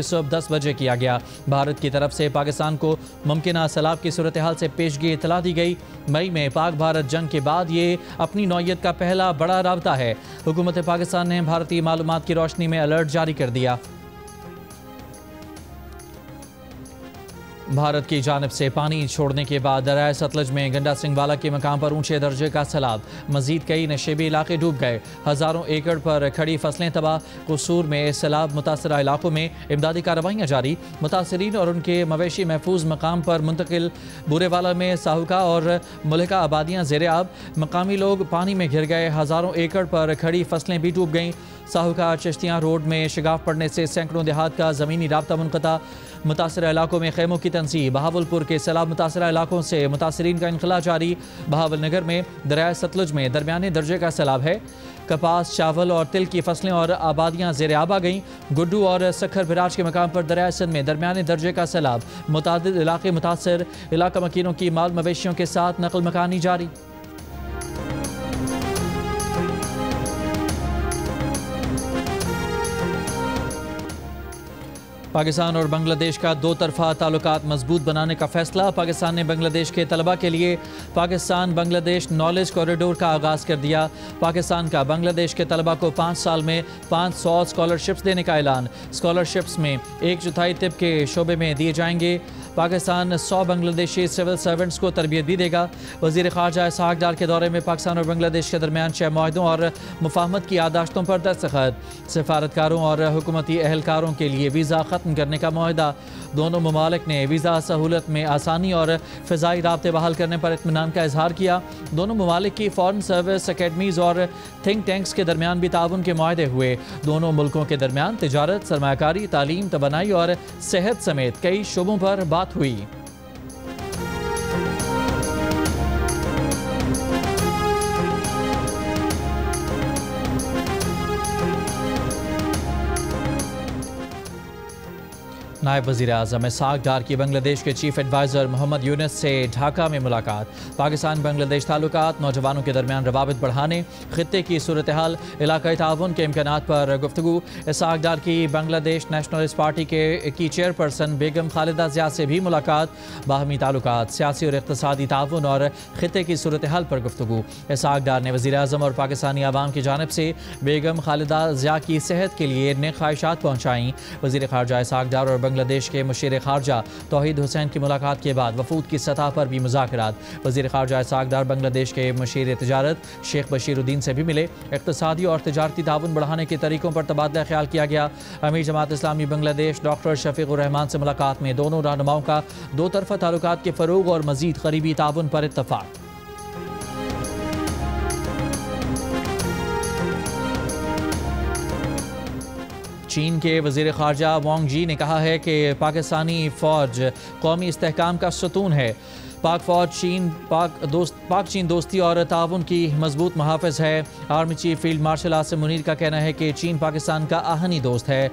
सुबह 10 बजे किया गया। भारत की तरफ से पाकिस्तान को मुमकिन सैलाब की सूरत हाल से पेशगी इतला दी गई। मई में पाक भारत जंग के बाद ये अपनी नौयत का पहला बड़ा राबता है। हुकूमत पाकिस्तान ने भारतीय मालूमात की रोशनी में अलर्ट जारी कर दिया। भारत की जानिब से पानी छोड़ने के बाद दरिया सतलज में गंडा सिंह वाला के मकाम पर ऊंचे दर्जे का सैलाब। मजीद कई नशेबी इलाके डूब गए। हज़ारों एकड़ पर खड़ी फसलें तबाह। कसूर में सैलाब मुतासरा इलाकों में इमदादी कार्रवाइयाँ जारी। मुतासरीन और उनके मवेशी महफूज मकाम पर मुंतकिल। बुरेवाला में साहुका और मुल्का आबादियाँ ज़ेर आब। मकामी लोग पानी में घिर गए। हज़ारों एकड़ पर खड़ी फसलें भी डूब गईं। साहुका चिश्तियाँ रोड में शिगाफ पड़ने से सैकड़ों देहात का ज़मीनी राब्ता मुनक़ता। मुतासरा इलाकों में खैमों की तंसीब। बहावलपुर के सैलाब मुतासरा इलाकों से मुतासरीन का इनखला जारी। बहावल नगर में दरिया सतलुज में दरमियाने दर्जे का सैलाब है। कपास, चावल और तिल की फसलें और आबादियाँ ज़ेर आब आ गईं। गुड्डू और सखर बिराज के मकाम पर दरिया सिंध में दरमियाने दर्जे का सैलाब। मुतादिद इलाके मुतासर। इलाका मकीनों की माल मवेशियों के साथ नकल मकानी जारी। पाकिस्तान और बांग्लादेश का दो तरफा ताल्लुकात मजबूत बनाने का फैसला। पाकिस्तान ने बांग्लादेश के तलबा के लिए पाकिस्तान बांग्लादेश नॉलेज कॉरिडोर का आगाज़ कर दिया। पाकिस्तान का बांग्लादेश के तलबा को 5 साल में 500 स्कॉलरशिप्स देने का ऐलान। स्कॉलरशिप्स में 1/4 तिब के शोबे में दिए जाएंगे। पाकिस्तान 100 बांग्लादेशी सिविल सर्वेंट्स को तरबियत भी देगा। वज़ीर ख़ारजा इसहाक़ डार के दौरे में पाकिस्तान और बांग्लादेश के दरमियान 6 मुआहदों और मुफाहमत की यादाश्तों पर दस्तखत। सफारतकारों और हुकूमती एहलकारों के लिए वीज़ा ख़त्म करने का मुआहदा। दोनों ममालिक ने वीज़ा सहूलत में आसानी और फ़िज़ाई राब्ते बहाल करने पर इत्मीनान का इजहार किया। दोनों ममालिक की फ़ॉरेन सर्विस अकेडमीज़ और थिंक टैंक्स के दरमियान भी ताउन के मुआहदे हुए। दोनों मुल्कों के दरमियान तिजारत, सरमायाकारी, तालीम, तवानाई और सेहत समेत कई शोबों पर बात हुई। नायब वज़ीर आज़म इसहाक़ डार की बांग्लादेश के चीफ एडवाइज़र मोहम्मद यूनुस से ढाका में मुलाकात। पाकिस्तान बांग्लादेश ताल्लुकात, नौजवानों के दरमियान रवाबित बढ़ाने, खित्ते की सूरत हाल, इलाकाई ताउन के इम्कानात पर गुफ्तगू। इसहाक़ डार की बांग्लादेश नेशनलिस्ट पार्टी की चेयरपर्सन बेगम खालिदा ज़िया से भी मुलाकात। बाहमी ताल्लुकात, सियासी और इक़्तिसादी ताउन और खित्ते की सूरत हाल पर गुफ्तगू। इसहाक़ डार ने वज़ीर आज़म और पाकिस्तानी आवाम की जानिब से बेगम खालिदा ज़िया की सेहत के लिए नेक ख्वाहिशात पहुँचाईं। वज़ीर ख़ारजा इसहाक़ डार और बांग्लादेश के मुशीर ख़ारजा तौहीद हुसैन की मुलाकात के बाद वफूद की सतह पर भी मुज़ाकरात। वज़ीर ख़ारजा इसहाक़ डार बांग्लादेश के मुशीर तिजारत शेख बशीरुद्दीन से भी मिले। इक़्तिसादी और तिजारती ताउन बढ़ाने के तरीक़ों पर तबादला ख्याल किया गया। अमीर जमात इस्लामी बांग्लादेश डॉक्टर शफ़ीक़ुर रहमान से मुलाकात में दोनों रहनुमाओं का दो तरफ़ा ताल्लुकात के फ़रोग़ और मज़ीद क़रीबी ताउन पर इत्तफ़ाक़। चीन के वज़ीर ख़ारजा वांग जी ने कहा है कि पाकिस्तानी फ़ौज कौमी इस्तेहकाम का सतून है। पाक फ़ौज पाक चीन दोस्ती और ताउन की मजबूत मुहाफ़िज़ है। Army chief field marshal Asim Munir का कहना है कि चीन पाकिस्तान का आहनी दोस्त है।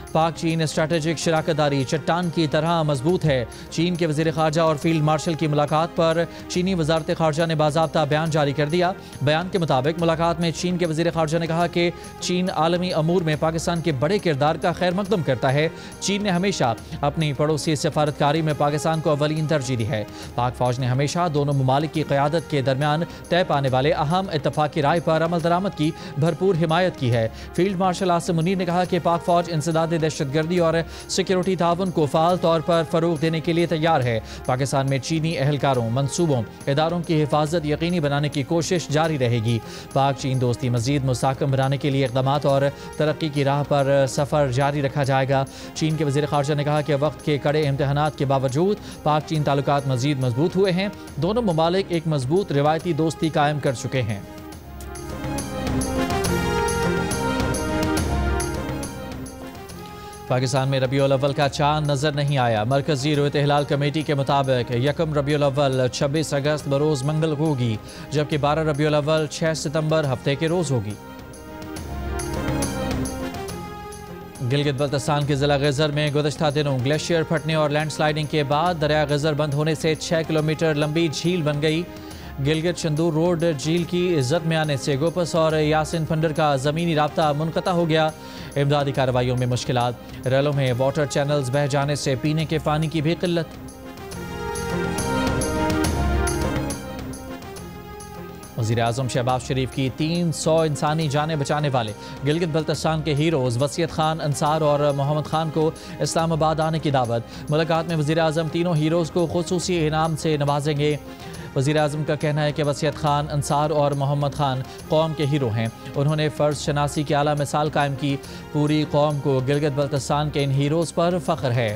पाक चीन स्ट्रैटेजिक शराकतदारी चट्टान की तरह मजबूत है। चीन के वज़ीर ख़ारजा और फील्ड मार्शल की मुलाकात पर चीनी वज़ारत ख़ारजा ने बाज़ाब्ता बयान जारी कर दिया। बयान के मुताबिक मुलाकात में चीन के वज़ीर ख़ारजा ने कहा कि चीन आलमी अमूर में पाकिस्तान के बड़े किरदार का खैर मकदम करता है। चीन ने हमेशा अपनी पड़ोसी सफारतकारी में पाकिस्तान को अव्वलीन तरजीह दी है। पाक फ़ौज ने हमेशा दोनों ममालिक की क़यादत के दरमियान तय पाने वाले अहम इत्तफ़ाक़ी राय पर अमल दरामद की भरपूर हिमायत की है। फील्ड मार्शल आसिम मुनीर ने कहा कि पाक फ़ौज इंसदाद दहशतगर्दी और सिक्योरिटी ताउन को फ़ाल तौर पर फ़रोग़ देने के लिए तैयार है। पाकिस्तान में चीनी एहलकारों, मनसूबों, इदारों की हिफाजत यकीनी बनाने की कोशिश जारी रहेगी। पाक चीन दोस्ती मज़ीद मुस्तहकम बनाने के लिए इक़दामात और तरक्की की राह पर सफ़र जारी रखा जाएगा। चीन के वज़ीर ख़ारजा ने कहा कि वक्त के कड़े इम्तहानात के बावजूद पाक चीन ताल्लुकात मज़ीद मजबूत हुए हैं। दोनों ममालिक एक मजबूत रिवायती दोस्ती कायम कर चुके हैं। पाकिस्तान में रबीउल अव्वल का चांद नजर नहीं आया। मरकजी रुयत हिलाल कमेटी के मुताबिक यकम रबीउल अव्वल 26 अगस्त बरोज़ मंगल होगी, जबकि 12 रबीउल अव्वल 6 सितंबर हफ्ते के रोज़ होगी। गिलगित बल्तिस्तान के ज़िला गज़र में गुज़श्ता दिनों ग्लेशियर फटने और लैंडस्लाइडिंग के बाद दरिया गज़र बंद होने से 6 किलोमीटर लंबी झील बन गई। गिलगित शंदूर रोड झील की इज्जत में आने से गोपस और यासिन फंडर का ज़मीनी राब्ता मुनक़ता हो गया। इमदादी कार्रवाइयों में मुश्किलात। रेलों में वाटर चैनल्स बह जाने से पीने के पानी की भी किल्लत। वज़ीर-ए-आज़म शहबाज शरीफ की 300 इंसानी जानें बचाने वाले गिलगित बल्तिस्तान के हीरोज़ वसीयत खान अंसार और मोहम्मद खान को इस्लामाबाद आने की दावत। मुलाकात में वज़ीर-ए-आज़म तीनों हीरोज़ को खुसूसी इनाम से नवाजेंगे। वज़ीर-ए-आज़म का कहना है कि वसीयत खान अंसार और मोहम्मद खान कौम के हीरो हैं। उन्होंने फ़र्ज शनासी की आला मिसाल कायम की। पूरी कौम को गिलगित बल्तिस्तान के इन हीरोज़ पर फ़ख्र है।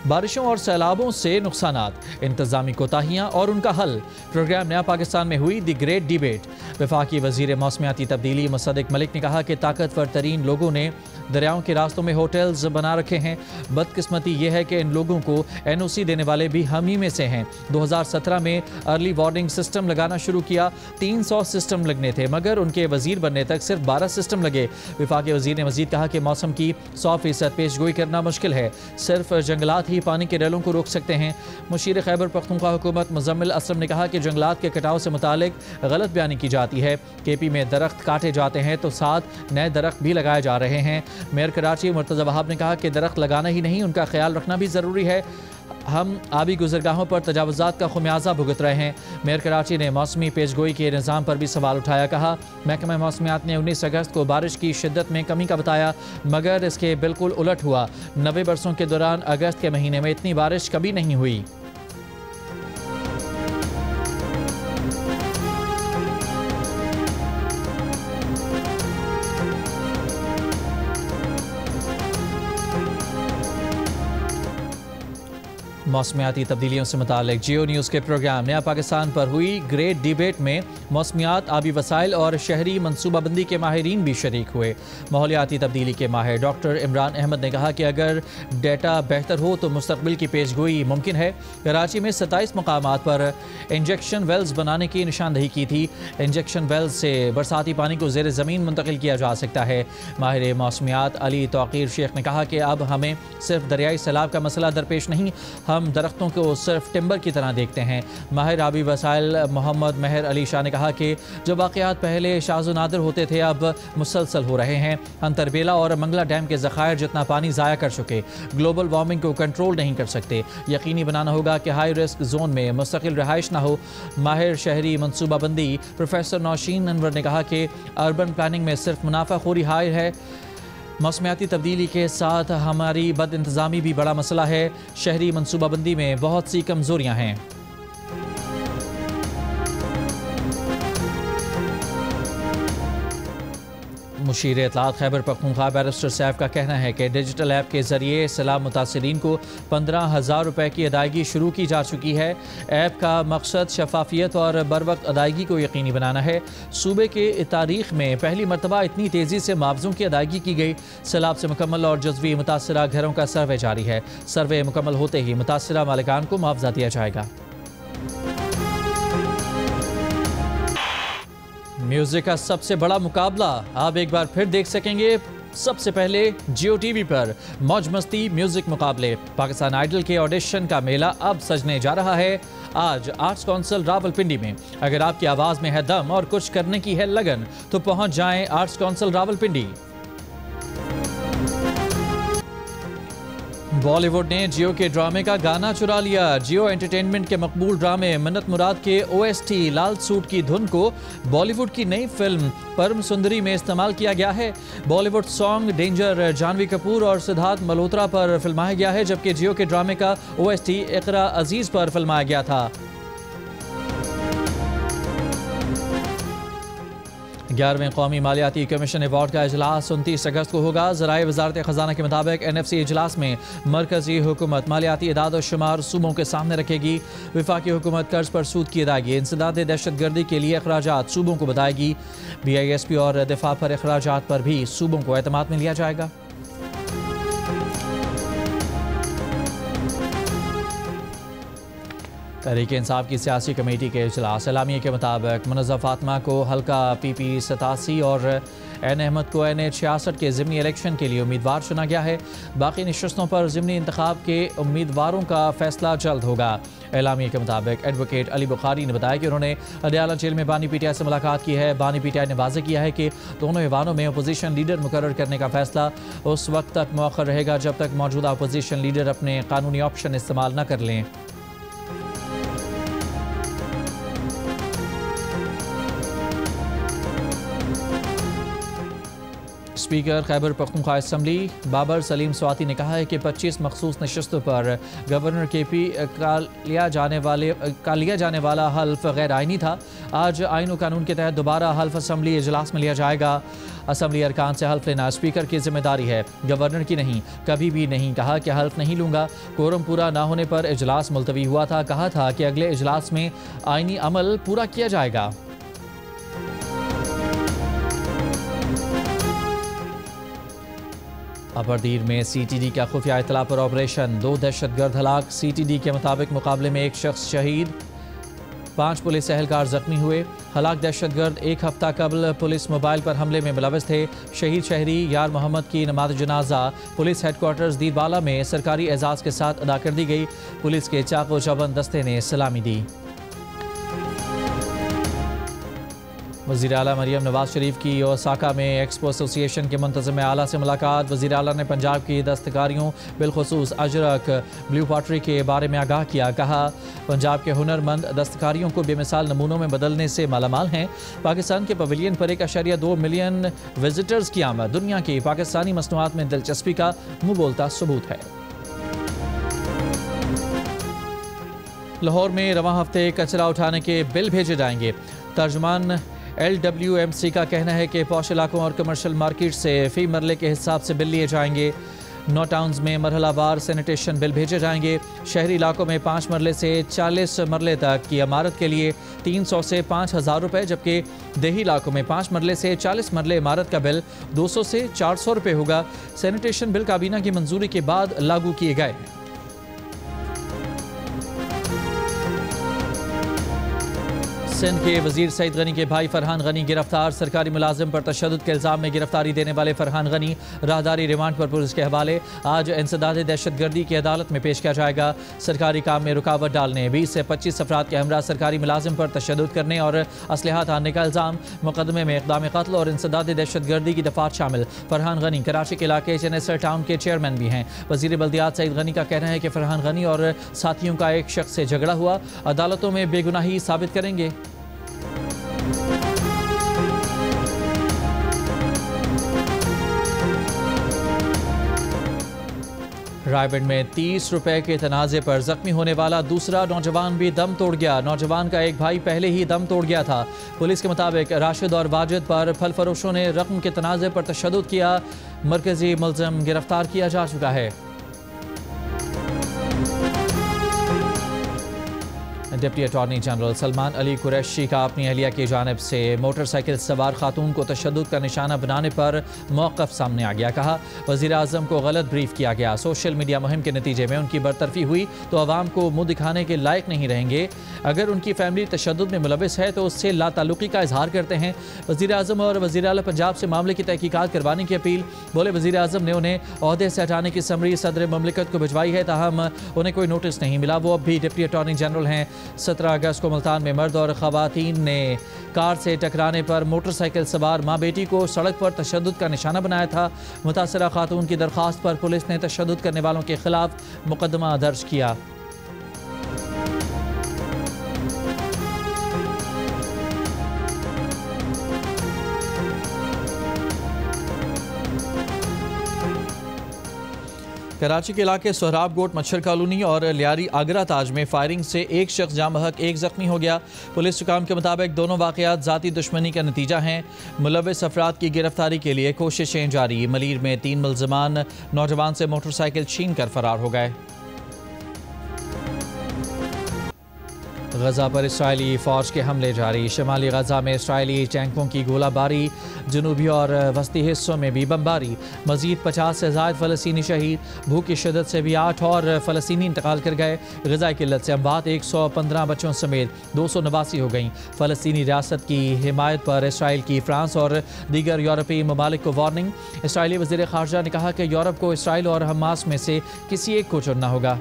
बारिशों और सैलाबों से नुकसानात, इंतजामी कोताहियाँ और उनका हल। प्रोग्राम नया पाकिस्तान में हुई द ग्रेट डिबेट। वफाकी वज़ीर मौसमियाती तब्दीली मुसद्दिक मलिक ने कहा कि ताकतवर तरीन लोगों ने दरियाओं के रास्तों में होटल्स बना रखे हैं। बदकिस्मती यह है कि इन लोगों को NOC देने वाले भी हम ही में से हैं। 2017 में अर्ली वार्निंग सिस्टम लगाना शुरू किया। 300 सिस्टम लगने थे मगर उनके वजीर बनने तक सिर्फ 12 सिस्टम लगे। वफाकी वजीर ने मजीद कहा कि मौसम की 100% पेशगोई करना मुश्किल है। सिर्फ जंगलात ही पानी के रेलों को रोक सकते हैं। मुशीर खैबर पख्तूनख्वा हुकूमत मुजम्मिल असलम ने कहा कि जंगलात के कटाव से मुतालिक गलत बयानी की जाती है। KP में दरख्त काटे जाते हैं तो साथ नए दरख्त भी लगाए जा रहे हैं। मेयर कराची मुर्तज़ा वहाब ने कहा कि दरख्त लगाना ही नहीं उनका ख्याल रखना भी ज़रूरी है। हम आबी गुजरगाहों पर तजावुज़ात का खुमियाजा भुगत रहे हैं। मेयर कराची ने मौसमी पेशगोई के निज़ाम पर भी सवाल उठाया। कहा महकमा मौसमियात ने 19 अगस्त को बारिश की शिद्दत में कमी का बताया मगर इसके बिल्कुल उलट हुआ। 90 बरसों के दौरान अगस्त के महीने में इतनी बारिश कभी नहीं हुई। मौसमियाती तब्दीलियों से मुतालिक जियो न्यूज़ के प्रोग्राम नया पाकिस्तान पर हुई ग्रेट डिबेट में मौसमियात, आबी वसाइल और शहरी मनसूबाबंदी के माहिरीन भी शरीक हुए। माहौलियाती तब्दीली के माहिर डॉक्टर इमरान अहमद ने कहा कि अगर डेटा बेहतर हो तो मुस्तकबिल की पेशगोई मुमकिन है। कराची में 27 मकामात पर इंजेक्शन वेल्स बनाने की निशानदही की थी। इंजेक्शन वेल्स से बरसाती पानी को ज़ेर ज़मीन मुंतकिल किया जा सकता है। माहिर मौसमियात अली तौकीर शेख ने कहा कि अब हमें सिर्फ दरियाई सैलाब का मसला दरपेश नहीं, हम दरख्तों को सिर्फ टिम्बर की तरह देखते हैं। माहिर आबी वसाइल मोहम्मद महर अली शाह ने कहा कि जो वाक़यात पहले शाज़ो नादिर होते थे अब मुसलसल हो रहे हैं। अंतरबेला और मंगला डैम के ज़खायर जितना पानी ज़ाया कर चुके, ग्लोबल वार्मिंग को कंट्रोल नहीं कर सकते। यकीनी बनाना होगा कि हाई रिस्क जोन में मुस्तकिल रहाइश ना हो। माहिर शहरी मनसूबाबंदी प्रोफेसर नौशीन अनवर ने कहा कि अर्बन प्लानिंग में सिर्फ मुनाफाखोरी हाई है। मौसमियाती तब्दीली के साथ हमारी बद इंतज़ामी भी बड़ा मसला है। शहरी मनसूबाबंदी में बहुत सी कमज़ोरियाँ हैं। मुशीर इत्तलात खैबर पख्तूनख्वा बैरिस्टर सैफ का कहना है कि डिजिटल ऐप के ज़रिए सैलाब मुतासिरीन को 15,000 रुपये की अदायगी शुरू की जा चुकी है। ऐप का मकसद शफाफियत और बर वक्त अदायगी को यकीनी बनाना है। सूबे के तारीख में पहली मरतबा इतनी तेज़ी से मुआवज़ों की अदायगी की गई। सैलाब से मुकम्मल और जज़वी मुतासरा घरों का सर्वे जारी है। सर्वे मुकम्मल होते ही मुतासरा मालिकान को मुआवजा दिया जाएगा। म्यूजिक का सबसे बड़ा मुकाबला आप एक बार फिर देख सकेंगे। सबसे पहले जियो टीवी पर मौज मस्ती म्यूजिक मुकाबले। पाकिस्तान आइडल के ऑडिशन का मेला अब सजने जा रहा है। आज आर्ट्स काउंसिल रावलपिंडी में। अगर आपकी आवाज में है दम और कुछ करने की है लगन तो पहुंच जाएं आर्ट्स काउंसिल रावलपिंडी। बॉलीवुड ने जियो के ड्रामे का गाना चुरा लिया। जियो एंटरटेनमेंट के मकबूल ड्रामे मन्नत मुराद के OST लाल सूट की धुन को बॉलीवुड की नई फिल्म परम सुंदरी में इस्तेमाल किया गया है। बॉलीवुड सॉन्ग डेंजर जानवी कपूर और सिद्धार्थ मल्होत्रा पर फिल्माया गया है जबकि जियो के ड्रामे का OST इकरा अजीज पर फिल्माया गया था। 11वें कौमी मालियाती कमीशन अवार्ड का इजलास 29 अगस्त को होगा। ज़राए वज़ारत ख़जाना के मुताबिक NFC इजलास में मरकज़ी हुकूमत मालियाती इदाद और शुमार सूबों के सामने रखेगी। वफाकी हुकूमत कर्ज पर सूद की अदायगी, इंसदाद दहशत गर्दी के लिए अखराजात सूबों को बताएगी। BISP और दिफा पर अखराजात पर भी सूबों को एतमाद में लिया जाएगा। तहरीक इंसाफ की सियासी कमेटी के इजलास। एलामिया के मुताबिक मुनज़्ज़फ़ फातिमा को हल्का PP 87 और एन अहमद को NH 66 के ज़िमनी इलेक्शन के लिए उम्मीदवार चुना गया है। बाकी नशस्तों पर ज़िमनी इंतखाब के उम्मीदवारों का फैसला जल्द होगा। एलामिया के मुताबिक एडवोकेट अली बुखारी ने बताया कि उन्होंने अडयाला जेल में बानी PTI से मुलाकात की है। बानी PTI ने वाज़ेह किया है कि दोनों ऐवानों में अपोजिशन लीडर मुकर्रर करने का फैसला उस वक्त तक मौखर रहेगा जब तक मौजूदा अपोजिशन लीडर अपने कानूनी ऑप्शन इस्तेमाल न कर लें। स्पीकर खैबर पख्तूनख्वा असम्बली बाबर सलीम स्वाति ने कहा है कि 25 मखसूस नशस्तों पर गवर्नर KP का लिया जाने वाला हल्फ गैर आइनी था। आज आइन व कानून के तहत दोबारा हल्फ असम्बली इजलास में लिया जाएगा। असम्बली अरकान से हल्फ लेना स्पीकर की जिम्मेदारी है, गवर्नर की नहीं। कभी भी नहीं कहा कि हल्फ नहीं लूँगा। कोरम पूरा ना होने पर इजलास मुलतवी हुआ था। कहा था कि अगले इजलास में आइनी अमल पूरा किया जाएगा। अबरदीर में CTD का खुफिया इत्तला पर ऑपरेशन, 2 दहशतगर्द हलाक। CTD के मुताबिक मुकाबले में 1 शख्स शहीद, 5 पुलिस एहलकार जख्मी हुए। हलाक दहशतगर्द 1 हफ्ता कबल पुलिस मोबाइल पर हमले में मुलव्वस थे। शहीद शहरी यार मोहम्मद की नमाज जनाजा पुलिस हेडक्वार्टर्स दीरबाला में सरकारी एजाज़ के साथ अदा कर दी गई। पुलिस के चाको चौबंद दस्ते ने सलामी दी। वज़ीर आला मरियम नवाज शरीफ की ओसाका में एक्सपो एसोसिएशन के मुंतज़िम आला से मुलाकात। वज़ीर आला ने पंजाब की दस्तकारियों बिलखुसूस अजरक ब्लू पॉटरी के बारे में आगाह किया। कहा पंजाब के हुनरमंद दस्तकारियों को बेमिसाल नमूनों में बदलने से मालामाल हैं। पाकिस्तान के पवेलियन पर 1.2 मिलियन विजिटर्स की आमद दुनिया की पाकिस्तानी मसनूआत में दिलचस्पी का मुँह बोलता सबूत है। लाहौर में रवां हफ्ते कचरा उठाने के बिल भेजे जाएंगे। तर्जुमान LWMC का कहना है कि पॉश इलाकों और कमर्शियल मार्केट से फ़ी मरले के हिसाब से बिल लिए जाएंगे। 9 टाउन्स में मरहलावार सैनिटेशन बिल भेजे जाएंगे। शहरी इलाकों में 5 मरले से 40 मरले तक की इमारत के लिए 300 से 5,000 रुपये, जबकि देही इलाकों में 5 मरले से 40 मरले इमारत का बिल 200 से 400 रुपये होगा। सैनिटेशन बिल काबीना की मंजूरी के बाद लागू किए गए हैं। सिंध के वजीर सईद गनी के भाई फरहान गनी गिरफ्तार। सरकारी मुलाजिम पर तशद्दुद के इल्ज़ाम में गिरफ्तारी देने वाले फरहान गनी राहदारी रिमांड पर पुलिस के हवाले। आज इंसदाद दहशतगर्दी की अदालत में पेश किया जाएगा। सरकारी काम में रुकावट डालने, 20 से 25 अफराद के हमरा सरकारी मुलाजिम पर तशद्दुद करने और असलहा थाने का इल्ज़ाम। मुकदमे में इक़दाम कत्ल और इंसदाद दहशतगर्दी की दफात शामिल। फरहान गनी कराची के इलाके चनेसर टाउन के चेयरमैन भी हैं। वज़ीर बल्दियात सईद गनी का कहना है कि फरहान गनी और साथियों का एक शख्स से झगड़ा हुआ, अदालतों में बेगुनाही साबित करेंगे। रायबेड में 30 रुपए के तनाज़े पर जख्मी होने वाला दूसरा नौजवान भी दम तोड़ गया। नौजवान का एक भाई पहले ही दम तोड़ गया था। पुलिस के मुताबिक राशिद और वाजिद पर फल फरोशों ने रकम के तनाज़े पर तशद्दुद किया। मरकजी मुल्ज़िम गिरफ्तार किया जा चुका है। Deputy attorney general Salman Ali Qureshi का अपनी अहलिया की जानिब से मोटरसाइकिल सवार खातून को तशद्दुद का निशाना बनाने पर मौक़िफ़ सामने आ गया। कहा वज़ीर आज़म को गलत ब्रीफ किया गया। सोशल मीडिया मुहिम के नतीजे में उनकी बरतरफी हुई तो अवाम को मुँह दिखाने के लायक नहीं रहेंगे। अगर उनकी फैमिली तशद्दुद में मुलविस है तो उससे लाताल्लुक़ी का इजहार करते हैं। वज़ीर आज़म और वज़ीर आला पंजाब से मामले की तहकीकात करवाने की अपील। बोले वज़ीर आज़म ने उन्हें ओहदे से हटाने की समरी सदर ममलिकत को भिजवाई है, ताहम उन्हें कोई नोटिस नहीं मिला। वो अब भी डिप्टी अटॉर्नी जनरल हैं। 17 अगस्त को मुल्तान में मर्द और ख़वातीन ने कार से टकराने पर मोटरसाइकिल सवार माँ बेटी को सड़क पर तशद्दुद का निशाना बनाया था। मुतासरा खातून की दरख्वास्त पर पुलिस ने तशद्दुद करने वालों के खिलाफ मुकदमा दर्ज किया। कराची के इलाके सोहराब गोट मच्छर कॉलोनी और लियारी आगरा ताज में फायरिंग से एक शख्स जाँ बहक एक जख्मी हो गया। पुलिस हुकाम के मुताबिक दोनों वाक़यात ज़ाती दुश्मनी का नतीजा हैं। मुलविस अफराद की गिरफ्तारी के लिए कोशिशें जारी। मलीर में 3 मुल्ज़िमान नौजवान से मोटरसाइकिल छीन कर फरार हो गए। गजा पर इसराइली फ़ौज के हमले जारी। शुमाली गजा में इसराइली टैंकों की गोलाबारी, जनूबी और वस्ती हिस्सों में भी बमबारी। मजीद 50 से ज़ायद फ़लस्तीनी शहीद। भूख की शिद्दत से भी 8 और फ़लस्तीनी इंतकाल कर गए। ग़िज़ाई किल्लत से अमवात 115 बच्चों समेत 289 हो गईं। फ़लस्तीनी रियासत की हिमायत पर इसराइल की फ्रांस और दीगर यूरोपीय ममालिक को वार्निंग। इसराइली वज़ीर ख़ारजा ने कहा कि यूरोप को इसराइल और हमास में से किसी एक को चुनना होगा।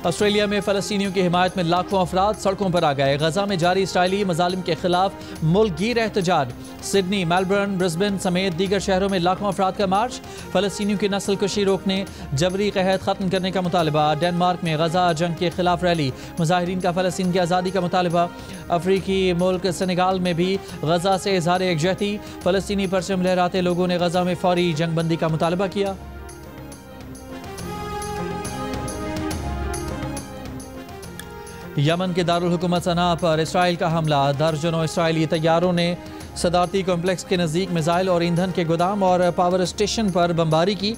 ऑस्ट्रेलिया में फ़लस्तीनियों की हिमायत में लाखों अफराद सड़कों पर आ गए। गजा में जारी इसराइली मजालिम के खिलाफ मुल्क गिर एहतजाज। सिडनी, मेलबर्न, ब्रिस्बेन समेत दीगर शहरों में लाखों अफराद का मार्च। फ़लस्तीनियों की नस्ल कुशी रोकने, जबरी कहत ख़त्म करने का मुतालबा। डेनमार्क में गजा जंग के खिलाफ रैली। मुजाहिरीन का फ़लस्तीन की आज़ादी का मुतालबा। अफ्रीकी मुल्क सेनेगाल में भी गजा से इज़हार यकजहती। फ़लस्तीनी परचम लहराते लोगों ने गजा में फौरी जंगबंदी का मुतालबा किया। यमन के दारुल हुकूमत सना पर इसराइल का हमला। दर्जनों इसराइली तैयारों ने सदारती कॉम्प्लेक्स के नज़दीक मिसाइल और ईंधन के गोदाम और पावर स्टेशन पर बमबारी की।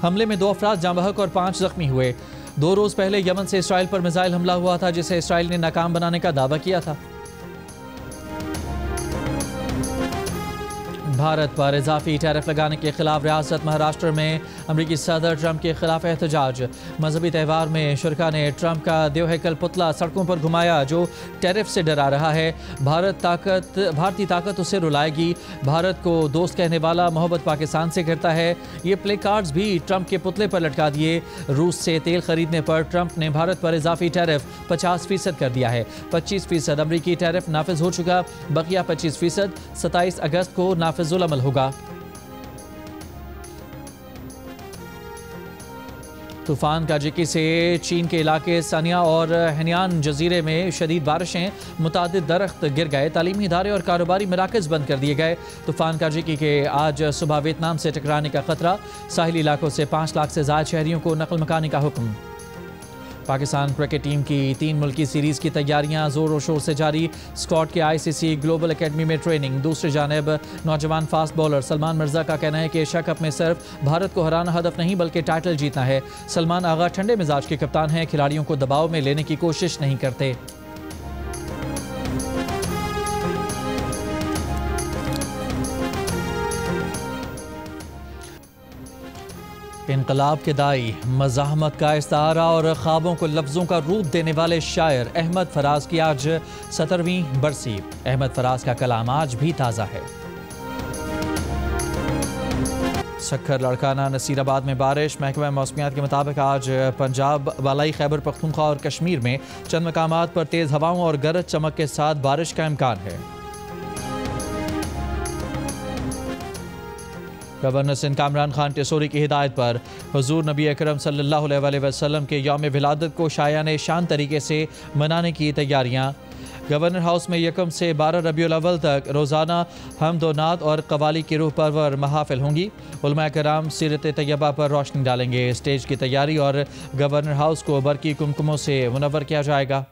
हमले में 2 अफराद जाँ बहक और 5 जख्मी हुए। 2 रोज़ पहले यमन से इसराइल पर मिसाइल हमला हुआ था, जिसे इसराइल ने नाकाम बनाने का दावा किया था। भारत पर इजाफी टैरिफ लगाने के खिलाफ रियासत महाराष्ट्र में अमरीकी सदर ट्रंप के खिलाफ एहतजाज। मजहबी त्यौहार में शुरका ने ट्रंप का देवहैकल पुतला सड़कों पर घुमाया, जो टैरिफ से डरा रहा है। भारतीय ताकत उसे रुलाएगी। भारत को दोस्त कहने वाला मोहब्बत पाकिस्तान से करता है। ये प्ले कार्ड्स भी ट्रंप के पुतले पर लटका दिए। रूस से तेल खरीदने पर ट्रंप ने भारत पर इजाफी टैरिफ 50% कर दिया है। 25% अमरीकी टैरिफ नाफिज हो चुका, बकिया 25% 27 अगस्त को नाफिज अमल होगा। तूफान काजिकी से चीन के इलाके सानिया और हेनियान जजीरे में शदीद बारिशें। मुतादिद दरख्त गिर गए। तालीमी इदारे और कारोबारी मराकज बंद कर दिए गए। तूफान काजिकी के आज सुबह वियतनाम से टकराने का खतरा। साहिली इलाकों से 5 लाख से ज़ायद शहरियों को नकल मकानी का हुक्म। पाकिस्तान क्रिकेट टीम की 3 मुल्की सीरीज़ की तैयारियां जोर और शोर से जारी। स्कॉट के ICC ग्लोबल एकेडमी में ट्रेनिंग। दूसरी जानिब नौजवान फास्ट बॉलर सलमान मिर्जा का कहना है कि एशिया कप में सिर्फ भारत को हराना हदफ नहीं, बल्कि टाइटल जीतना है। सलमान आगा ठंडे मिजाज के कप्तान हैं, खिलाड़ियों को दबाव में लेने की कोशिश नहीं करते। इनकलाब के दाई, मज़ाहमत का इस्तारा और ख्वाबों को लफ्ज़ों का रूप देने वाले शायर अहमद फराज की आज 17वीं बरसी। अहमद फराज का कलाम आज भी ताज़ा है। सक्खर, लड़काना, नसीराबाद में बारिश। महकमा मौसमियात के मुताबिक आज पंजाब, बालाई खैबर पख्तूनख्वा और कश्मीर में चंद मकामात पर तेज़ हवाओं और गरज चमक के साथ बारिश का इम्कान है। गवर्नर सिंध कामरान खान टेसोरी की हिदायत पर हुजूर नबी अकरम सल्लल्लाहु अलैहि वसल्लम के यौम विलादत को शायाने शान तरीके से मनाने की तैयारियां। गवर्नर हाउस में 1 से 12 रबीउल अव्वल तक रोज़ाना हमदोनात और कवाली की रूह परवर महाफिल होंगी। उलमाए कराम सीरत तैयबा पर रोशनी डालेंगे। स्टेज की तैयारी और गवर्नर हाउस को बरकी कुमकुमों से मुनव्वर किया जाएगा।